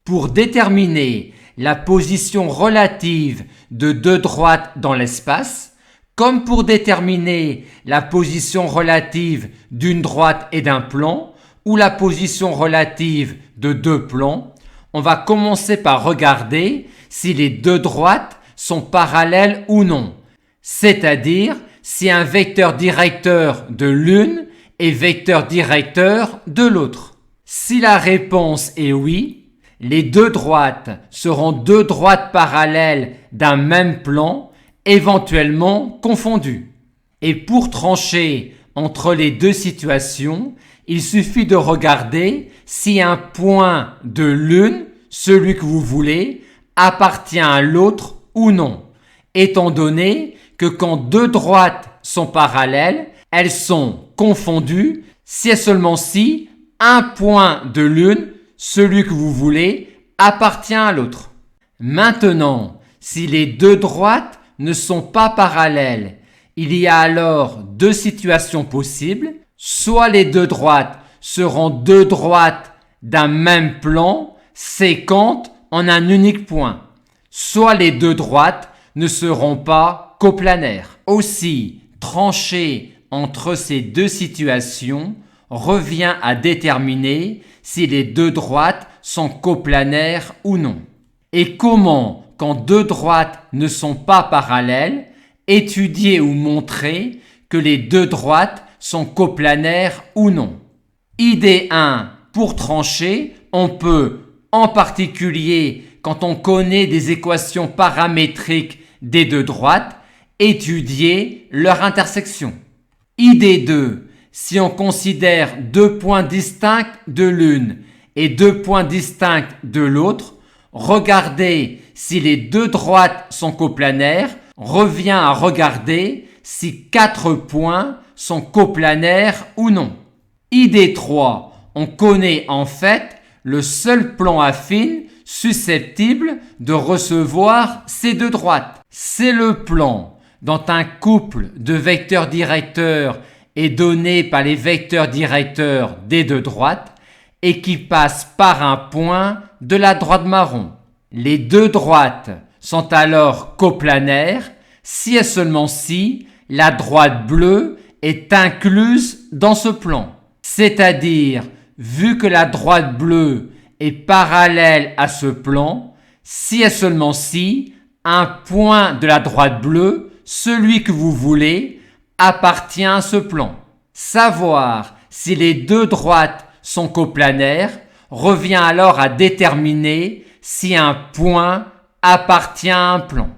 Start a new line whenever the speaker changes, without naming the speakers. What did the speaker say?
Pour déterminer la position relative de deux droites dans l'espace, comme pour déterminer la position relative d'une droite et d'un plan, ou la position relative de deux plans, on va commencer par regarder si les deux droites sont parallèles ou non, c'est-à-dire si un vecteur directeur de l'une est vecteur directeur de l'autre. Si la réponse est oui, les deux droites seront deux droites parallèles d'un même plan, éventuellement confondues. Et pour trancher entre les deux situations, il suffit de regarder si un point de l'une, celui que vous voulez, appartient à l'autre ou non, étant donné que quand deux droites sont parallèles, elles sont confondues si et seulement si un point de l'une, celui que vous voulez, appartient à l'autre. Maintenant, si les deux droites ne sont pas parallèles, il y a alors deux situations possibles. Soit les deux droites seront deux droites d'un même plan, sécantes en un unique point. Soit les deux droites ne seront pas coplanaires. Aussi, trancher entre ces deux situations revient à déterminer si les deux droites sont coplanaires ou non. Et comment, quand deux droites ne sont pas parallèles, étudier ou montrer que les deux droites sont coplanaires ou non. Idée 1. Pour trancher, on peut, en particulier quand on connaît des équations paramétriques des deux droites, étudier leur intersection. Idée 2. Si on considère deux points distincts de l'une et deux points distincts de l'autre, regarder si les deux droites sont coplanaires revient à regarder si quatre points sont coplanaires ou non. Idée 3. On connaît en fait le seul plan affine susceptible de recevoir ces deux droites. C'est le plan dont un couple de vecteurs directeurs est donné par les vecteurs directeurs des deux droites et qui passe par un point de la droite marron. Les deux droites sont alors coplanaires si et seulement si la droite bleue est incluse dans ce plan. C'est-à-dire, vu que la droite bleue est parallèle à ce plan, si et seulement si un point de la droite bleue, celui que vous voulez, appartient à ce plan. Savoir si les deux droites sont coplanaires revient alors à déterminer si un point appartient à un plan.